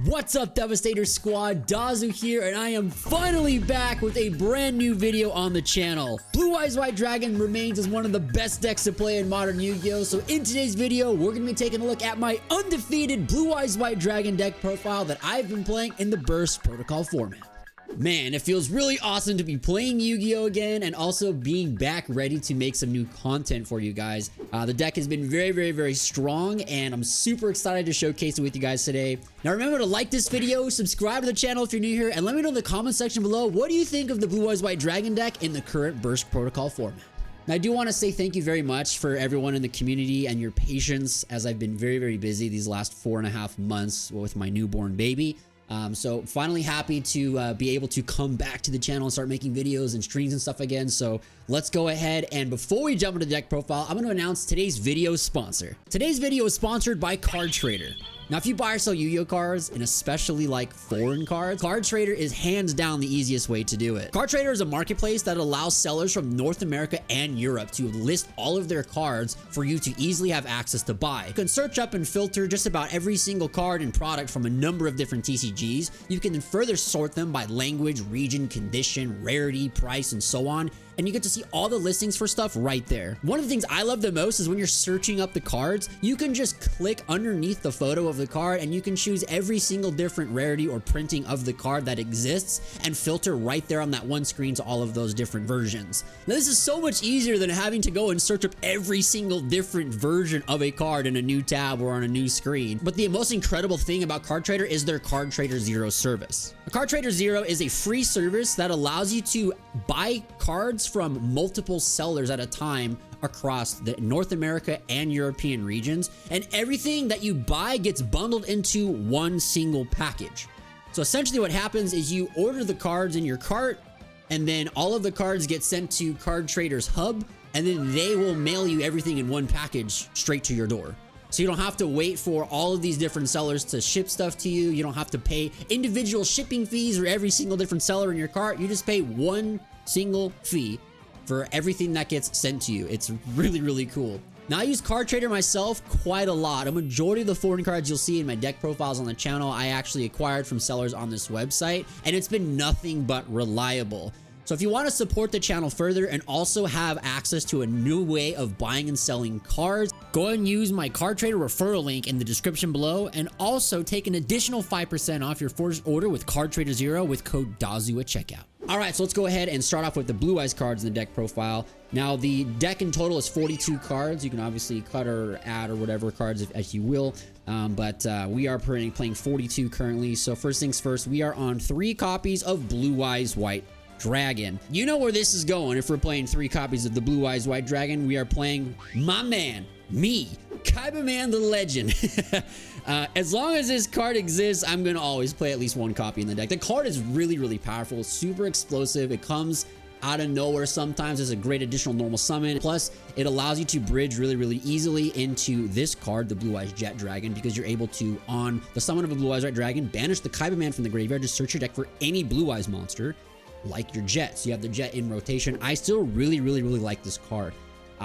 What's up, Devastator Squad? Dazu here, and I am finally back with a brand new video on the channel. Blue Eyes White Dragon remains as one of the best decks to play in modern Yu-Gi-Oh! So in today's video, we're going to be taking a look at my undefeated Blue Eyes White Dragon deck profile that I've been playing in the Burst Protocol format. Man, it feels really awesome to be playing Yu-Gi-Oh! Again and also being back ready to make some new content for you guys. The deck has been very strong, and I'm super excited to showcase it with you guys today. Now remember to like this video, subscribe to the channel if you're new here, and let me know in the comment section below, what do you think of the Blue Eyes White Dragon deck in the current Burst Protocol format? Now, I do want to say thank you very much for everyone in the community and your patience, as I've been very busy these last 4.5 months with my newborn baby. So finally happy to be able to come back to the channel and start making videos and streams and stuff again. So let's go ahead, and before we jump into the deck profile, I'm going to announce today's video sponsor. Today's video is sponsored by Card Trader. Now, if you buy or sell Yu-Gi-Oh cards, and especially like foreign cards, Card Trader is hands down the easiest way to do it. Card Trader is a marketplace that allows sellers from North America and Europe to list all of their cards for you to easily have access to buy. You can search up and filter just about every single card and product from a number of different TCGs. You can then further sort them by language, region, condition, rarity, price, and so on. And you get to see all the listings for stuff right there. One of the things I love the most is when you're searching up the cards, you can just click underneath the photo of the card and you can choose every single different rarity or printing of the card that exists and filter right there on that one screen to all of those different versions. Now, this is so much easier than having to go and search up every single different version of a card in a new tab or on a new screen. But the most incredible thing about Card Trader is their Card Trader Zero service. Card Trader Zero is a free service that allows you to buy cards from multiple sellers at a time across the North America and European regions, and everything that you buy gets bundled into one single package. So essentially what happens is you order the cards in your cart, and then all of the cards get sent to Card Trader's hub, and then they will mail you everything in one package straight to your door. So you don't have to wait for all of these different sellers to ship stuff to you. You don't have to pay individual shipping fees for every single different seller in your cart. You just pay one single fee for everything that gets sent to you. It's really cool. Now, I use Card Trader myself quite a lot. A majority of the foreign cards you'll see in my deck profiles on the channel, I actually acquired from sellers on this website, and it's been nothing but reliable. So if you want to support the channel further and also have access to a new way of buying and selling cards, go ahead and use my Card Trader referral link in the description below, and also take an additional 5% off your first order with Card Trader Zero with code DAZU at checkout. All right, so let's go ahead and start off with the Blue Eyes cards in the deck profile. Now, the deck in total is 42 cards. You can obviously cut or add or whatever cards as you will, but we are playing 42 currently. So first things first, we are on 3 copies of Blue Eyes White Dragon. You know where this is going. If we're playing 3 copies of the Blue Eyes White Dragon, we are playing my man, me, Kaiba Man the Legend. As long as this card exists, I'm gonna always play at least 1 copy in the deck. The card is really powerful, super explosive. It comes out of nowhere sometimes. It's a great additional normal summon. Plus, it allows you to bridge really easily into this card, the Blue Eyes Jet Dragon, because you're able to, on the summon of a Blue Eyes Jet Dragon, banish the Kaiba Man from the graveyard to search your deck for any Blue Eyes monster, like your Jet. So you have the Jet in rotation. I still really like this card.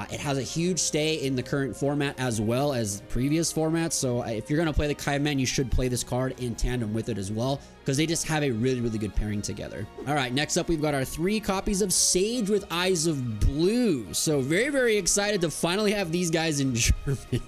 It has a huge stay in the current format as well as previous formats. So if you're going to play the Kaiba Man, you should play this card in tandem with it as well, because they just have a really good pairing together. All right, next up, we've got our 3 copies of Sage with Eyes of Blue. So very excited to finally have these guys in German.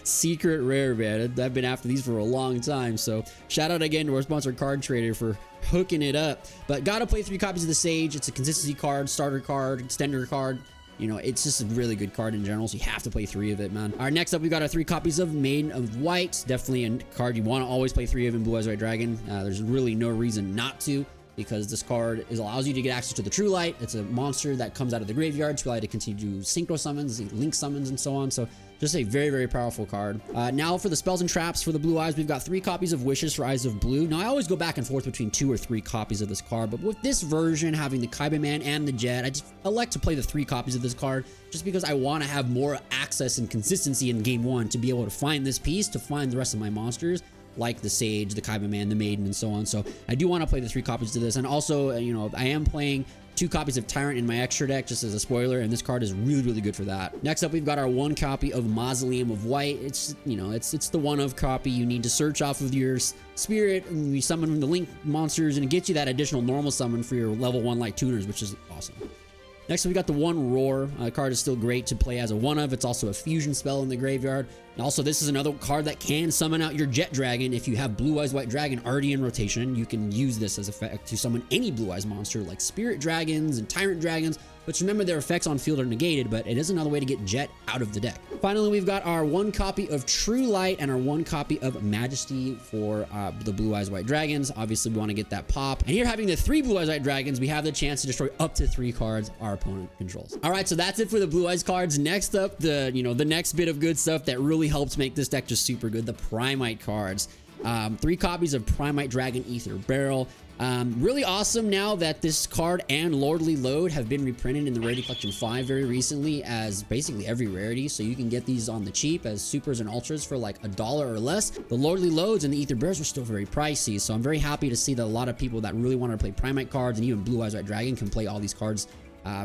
Secret rare, man. I've been after these for a long time. So shout out again to our sponsor Card Trader for hooking it up. But gotta play 3 copies of the Sage. It's a consistency card, starter card, extender card. You know, it's just a really good card in general, so you have to play 3 of it, man. All right, next up, we've got our 3 copies of Maiden of White. Definitely a card you want to always play 3 of in Blue Eyes White Dragon. There's really no reason not to, because this card allows you to get access to the True Light. It's a monster that comes out of the graveyard to allow you to continue to do synchro summons, link summons, and so on. So just a very powerful card. Now for the spells and traps for the Blue Eyes, we've got 3 copies of Wishes for Eyes of Blue. Now, I always go back and forth between 2 or 3 copies of this card, but with this version having the Kaiba Man and the Jet, I just elect to play the 3 copies of this card just because I want to have more access and consistency in game 1 to be able to find this piece, to find the rest of my monsters, like the Sage, the Kaiba Man, the Maiden, and so on. So I do want to play the 3 copies to this. And also, you know, I am playing 2 copies of Tyrant in my extra deck, just as a spoiler, and this card is really, really good for that. Next up, we've got our 1 copy of Mausoleum of White. It's, you know, it's the 1-of copy. You need to search off of your spirit, and you summon from the link monsters, and it gets you that additional normal summon for your level 1 light tuners, which is awesome. Next, we got the 1 Roar. Card is still great to play as a 1-of. It's also a fusion spell in the graveyard. And also, this is another card that can summon out your Jet Dragon. If you have Blue Eyes White Dragon already in rotation, you can use this as effect to summon any Blue Eyes monster like Spirit Dragons and Tyrant Dragons. But remember, their effects on field are negated, but it is another way to get Jet out of the deck. Finally, we've got our 1 copy of True Light and our 1 copy of Majesty for the Blue Eyes White Dragons. Obviously, we want to get that pop. And here, having the 3 Blue Eyes White Dragons, we have the chance to destroy up to 3 cards our opponent controls. All right, so that's it for the Blue Eyes cards. Next up, the next bit of good stuff that really helps make this deck just super good, the Primite cards. 3 copies of Primite Dragon Ether Barrel. Really awesome now that this card and Lordly Load have been reprinted in the Rarity Collection 5 very recently as basically every rarity, so you can get these on the cheap as supers and ultras for like $1 or less. The Lordly Loads and the Ether Bears are still very pricey, so I'm very happy to see that a lot of people that really want to play Primite cards and even Blue Eyes White Dragon can play all these cards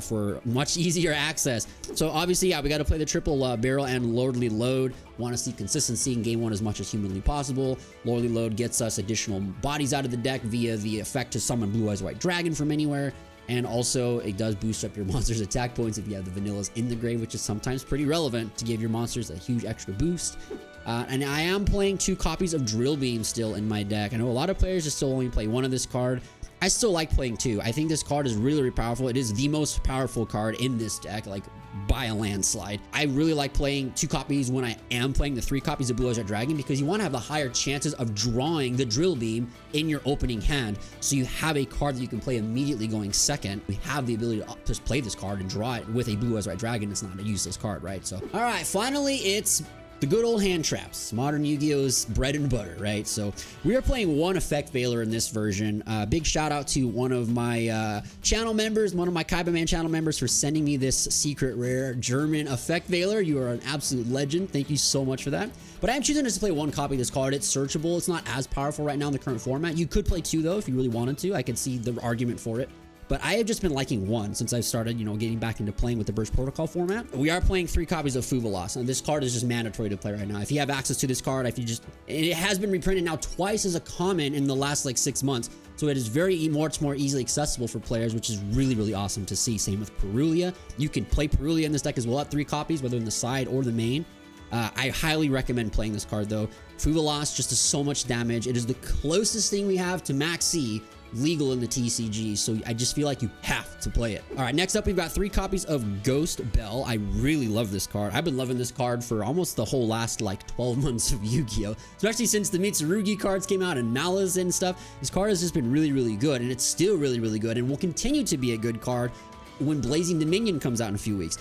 for much easier access. So obviously, yeah, we got to play the triple barrel and Lordly Load. Want to see consistency in game 1 as much as humanly possible. Lordly Load gets us additional bodies out of the deck via the effect to summon Blue Eyes White Dragon from anywhere. And also, it does boost up your monster's attack points if you have the vanillas in the grave, which is sometimes pretty relevant to give your monsters a huge extra boost. And I am playing 2 copies of Drill Beam still in my deck. I know a lot of players just still only play 1 of this card. I still like playing 2. I think this card is really, really powerful. It is the most powerful card in this deck, like by a landslide. I really like playing 2 copies when I am playing the 3 copies of Blue Eyes White Dragon, because you want to have the higher chances of drawing the Drill Beam in your opening hand. So you have a card that you can play immediately going second. We have the ability to just play this card and draw it with a Blue Eyes White Dragon. It's not a useless card, right? So, all right, finally, it's the good old hand traps, modern Yu-Gi-Oh's bread and butter, right? So we are playing 1 Effect Veiler in this version. Big shout out to one of my channel members, one of my Kaiba Man channel members, for sending me this secret rare German Effect Veiler. You are an absolute legend. Thank you so much for that. But I am choosing just to play 1 copy of this card. It's searchable. It's not as powerful right now in the current format. You could play 2 though if you really wanted to. I could see the argument for it. But I have just been liking 1 since I've started, getting back into playing with the Burst Protocol format. We are playing 3 copies of Fuvalos, and this card is just mandatory to play right now. If you have access to this card, it has been reprinted now twice as a common in the last like 6 months. So it is much more easily accessible for players, which is really, really awesome to see. Same with Perulia. You can play Perulia in this deck as well at 3 copies, whether in the side or the main. I highly recommend playing this card though. Fuvalos just does so much damage. It is the closest thing we have to Max C legal in the TCG, so I just feel like you have to play it. All right, next up, we've got 3 copies of Ghost Bell. I really love this card. I've been loving this card for almost the whole last like 12 months of Yu-Gi-Oh, especially since the Mitsurugi cards came out and Malas and stuff. This card has just been really, really good, and it's still really, really good and will continue to be a good card when Blazing Dominion comes out in a few weeks.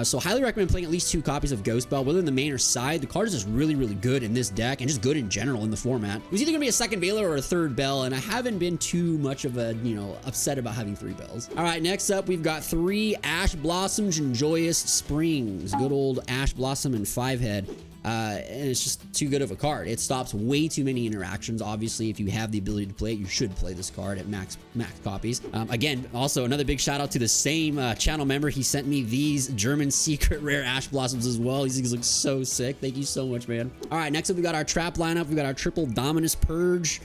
So highly recommend playing at least 2 copies of Ghost Bell, whether in the main or side. The card is just really, really good in this deck and just good in general in the format. It was either gonna be a 2nd Veiler or a 3rd Bell, and I haven't been too much of a, upset about having 3 bells. All right, next up, we've got 3 Ash Blossoms and Joyous Springs. Good old Ash Blossom and 5-head. And it's just too good of a card. It stops way too many interactions. Obviously, if you have the ability to play it, you should play this card at max copies. Again, also another big shout out to the same channel member. He sent me these German secret rare Ash Blossoms as well. These things look so sick. Thank you so much, man. All right, next up, we got our trap lineup. We got our triple Dominus Purge.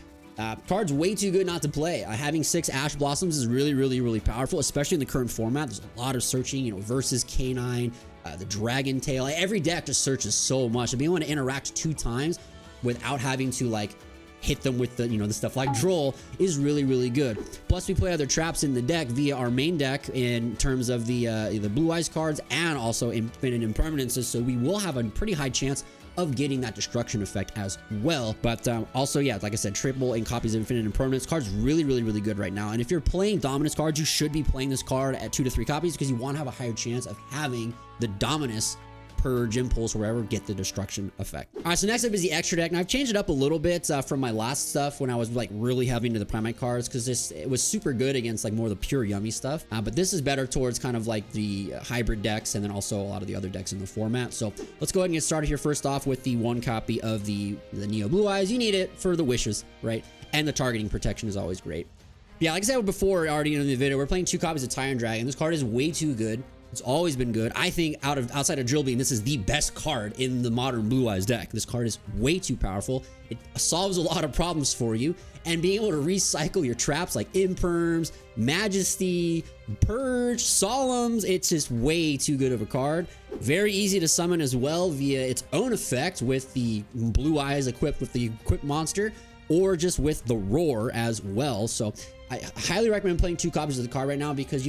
Card's way too good not to play. Having 6 Ash Blossoms is really, really, really powerful, especially in the current format. There's a lot of searching, versus K9, the Dragon Tail. Every deck just searches so much. And being able to interact 2 times without having to like hit them with the, the stuff like Droll is really, really good. Plus, we play other traps in the deck via our main deck in terms of the Blue Eyes cards and also Infinite Impermanences. So we will have a pretty high chance of getting that destruction effect as well. But also, yeah, like I said, triple in copies of Infinite Impermanence. Card's really, really, really good right now. And if you're playing Dominus cards, you should be playing this card at 2 to 3 copies because you want to have a higher chance of having the Dominus Purge, Impulse, wherever, get the destruction effect. All right, so next up is the extra deck. Now, I've changed it up a little bit from my last stuff when I was like really heavy into the Primate cards because it was super good against like more of the pure yummy stuff. But this is better towards kind of like the hybrid decks and then also a lot of the other decks in the format. So let's go ahead and get started here. First off with the 1 copy of the Neo Blue Eyes. You need it for the wishes, right? And the targeting protection is always great. Yeah, like I said before already in the video, we're playing 2 copies of Tyrant Dragon. This card is way too good. It's always been good. I think outside of Drill Beam, this is the best card in the modern Blue Eyes deck. This card is way too powerful. It solves a lot of problems for you. And being able to recycle your traps like Imperms, Majesty, Purge, Solemns, it's just way too good of a card. Very easy to summon as well via its own effect with the Blue Eyes equipped with the equipped monster, or just with the Roar as well. So I highly recommend playing 2 copies of the card right now, because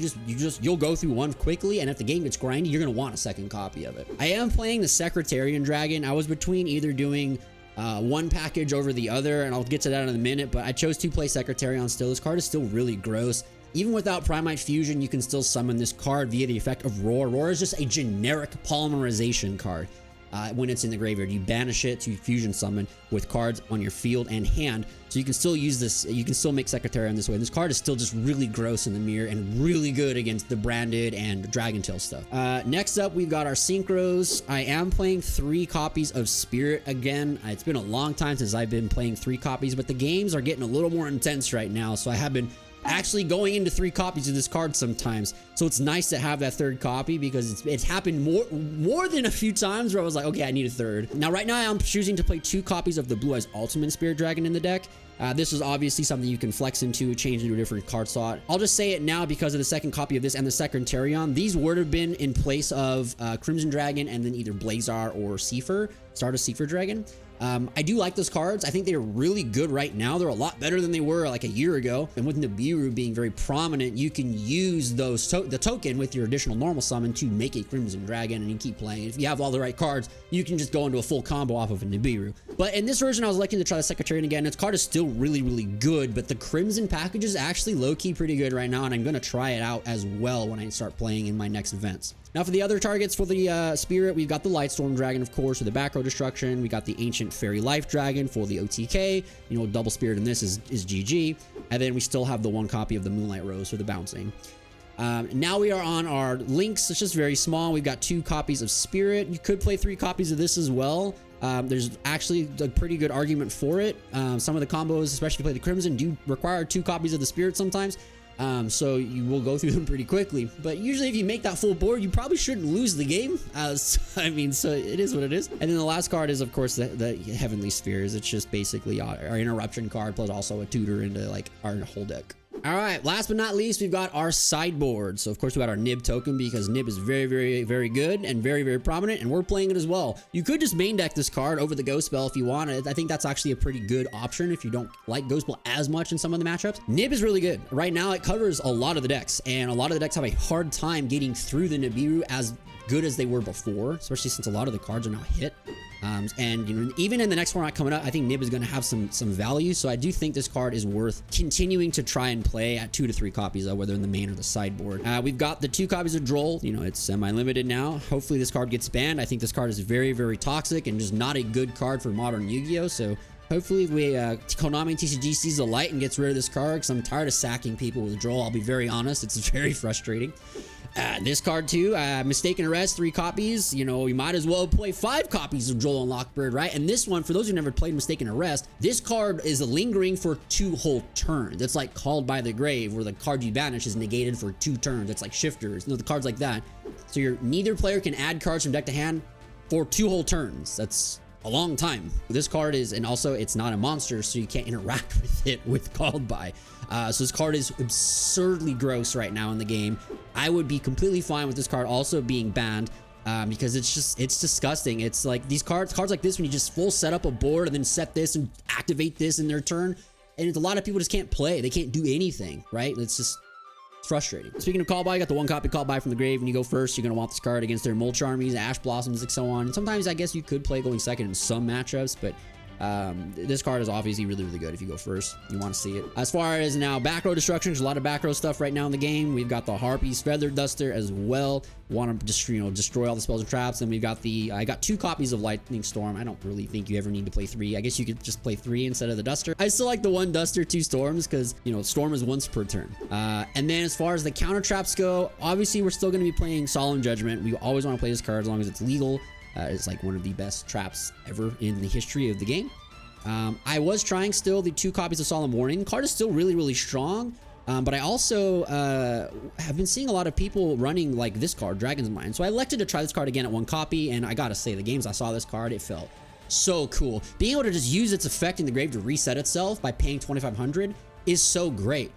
you'll go through one quickly, and if the game gets grindy, you're gonna want a second copy of it. I am playing the Secretarian Dragon. I was between either doing one package over the other, and I'll get to that in a minute, but I chose to play Secretarian still. This card is still really gross. Even without Primite Fusion, you can still summon this card via the effect of Roar. Roar is just a generic polymerization card. When it's in the graveyard, you banish it to fusion summon with cards on your field and hand, so you can still use this. You can still make Secretarian this way. And this card is still just really gross in the mirror and really good against the branded and Dragon Tail stuff. Next up, we've got our Synchros. I am playing 3 copies of Spirit again. It's been a long time since I've been playing 3 copies, but the games are getting a little more intense right now, so I have been actually going into 3 copies of this card sometimes. So it's nice to have that 3rd copy, because it's happened more than a few times where I was like, okay, I need a 3rd. Now right now I'm choosing to play 2 copies of the Blue Eyes Ultimate Spirit Dragon in the deck. This is obviously something you can flex into, change into a different card slot. I'll just say it now because of the 2nd copy of this and the Secretarian. These would have been in place of Crimson Dragon and then either Blazar or Seifer, Stardust Seifer Dragon. I do like those cards. I think they're really good right now. They're a lot better than they were like a year ago. And with Nibiru being very prominent, you can use those the token with your additional normal summon to make a Crimson Dragon, and you keep playing. If you have all the right cards, you can just go into a full combo off of a Nibiru. But in this version, I was electing to try the Secretarian again. Its card is still really, really good, but the Crimson package is actually low-key pretty good right now, and I'm going to try it out as well when I start playing in my next events. Now for the other targets for the Spirit, we've got the Lightstorm Dragon, of course, for the back row destruction. We got the Ancient Fairy Life Dragon for the OTK. You know, double Spirit in this is GG. And then we still have the 1 copy of the Moonlight Rose for the bouncing. Now we are on our links. It's just very small. We've got 2 copies of Spirit. You could play 3 copies of this as well. There's actually a pretty good argument for it. Some of the combos, especially if you play the Crimson, do require 2 copies of the Spirit sometimes. So you will go through them pretty quickly, but usually if you make that full board, you probably shouldn't lose the game. I mean, so it is what it is. And then the last card is, of course, the Heavenly Spheres. It's just basically our interruption card plus also a tutor into like our whole deck. All right, last but not least, we've got our sideboard. So of course we got our Nib token, because Nib is very, very, very good and very, very prominent, and we're playing it as well. You could just main deck this card over the Ghost Spell if you want. I think that's actually a pretty good option if you don't like Ghost Spell as much in some of the matchups. Nib is really good. Right now it covers a lot of the decks, and a lot of the decks have a hard time getting through the Nibiru as good as they were before, especially since a lot of the cards are now hit. And you know, even in the next format coming up, I think Nib is going to have some value. So I do think this card is worth continuing to try and play at 2 to 3 copies of, whether in the main or the sideboard. We've got the 2 copies of Droll. You know, it's semi-limited now. Hopefully this card gets banned. I think this card is very, very toxic and just not a good card for modern Yu-Gi-Oh! So hopefully Konami TCG sees the light and gets rid of this card, because I'm tired of sacking people with Droll. I'll be very honest. It's very frustrating. This card too, Mistaken Arrest, 3 copies. You know, you might as well play 5 copies of Droll and Lockbird, right? And this one, for those who never played Mistaken Arrest, this card is lingering for 2 whole turns. It's like Called by the Grave, where the card you banish is negated for 2 turns. It's like Shifters, you know, the cards like that. So neither player can add cards from deck to hand for 2 whole turns. That's a long time. This card is, and also it's not a monster, so you can't interact with it with Called By. So this card is absurdly gross right now in the game. I would be completely fine with this card also being banned, because it's disgusting. It's like these cards like this, when you just full set up a board and then set this and activate this in their turn, and a lot of people just can't play. They can't do anything, right? It's frustrating. Speaking of Call By, you got the 1 copy Call By from the grave. When you go first, you're going to want this card against their Mulch armies, Ash Blossoms, and so on. And sometimes I guess you could play going second in some matchups, but this card is obviously really, really good if you go first. You want to see it. As far as now back row destruction, there's a lot of back row stuff right now in the game. We've got the Harpy's Feather Duster as well. Want to just, you know, destroy all the spells and traps. And we've got I got 2 copies of Lightning Storm. I don't really think you ever need to play 3. I guess you could just play 3 instead of the Duster. I still like the 1 Duster, 2 Storms, because, you know, Storm is once per turn. And then as far as the counter traps go, obviously we're still going to be playing Solemn Judgment. We always want to play this card as long as it's legal. It's like one of the best traps ever in the history of the game. I was trying still the 2 copies of Solemn Warning. The card is still really, really strong. But I also have been seeing a lot of people running like this card, Dragon's Mind. So I elected to try this card again at 1 copy, and I gotta say, the games I saw this card, it felt so cool. Being able to just use its effect in the grave to reset itself by paying 2,500 is so great.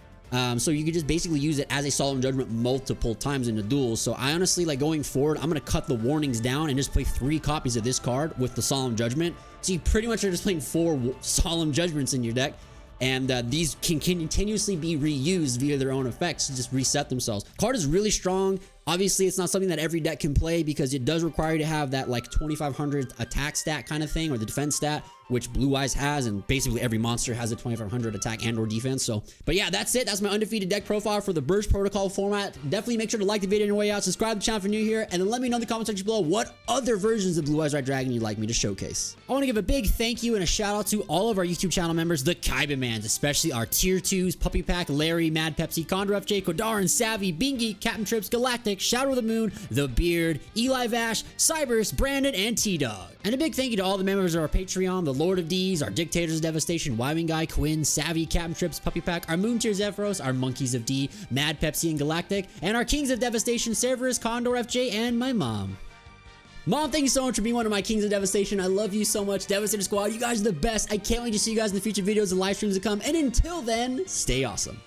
So you could just basically use it as a Solemn Judgment multiple times in the duels. So I honestly, like, going forward, I'm gonna cut the warnings down and just play 3 copies of this card with the Solemn Judgment. So you pretty much are just playing 4 Solemn Judgments in your deck. And these can continuously be reused via their own effects to just reset themselves. Card is really strong. Obviously, it's not something that every deck can play because it does require you to have that like 2,500 attack stat kind of thing, or the defense stat, which Blue Eyes has, and basically every monster has a 2,500 attack and or defense. So, but yeah, that's it. That's my undefeated deck profile for the Burst Protocol format. Definitely make sure to like the video on your way out, subscribe to the channel if you're new here, and then let me know in the comment section below what other versions of Blue Eyes White Dragon you'd like me to showcase. I want to give a big thank you and a shout out to all of our YouTube channel members, the Kaiba Mans, especially our Tier 2s, Puppy Pack, Larry, Mad Pepsi, Condor FJ, Kodarin, Savvy, Bingy, Captain Trips, Galactic, Shadow of the Moon, The Beard, Eli Vash, Cybers, Brandon, and T-Dog. And a big thank you to all the members of our Patreon, the Lord of D's, our Dictators of Devastation, Wywing Guy, Quinn, Savvy, Captain Trips, Puppy Pack, our Moon Tier Zephyros, our Monkeys of D, Mad Pepsi, and Galactic, and our Kings of Devastation, Cerberus, Condor FJ, and my mom. Mom, thank you so much for being one of my Kings of Devastation. I love you so much. Devastator Squad, you guys are the best. I can't wait to see you guys in the future videos and live streams to come. And until then, stay awesome.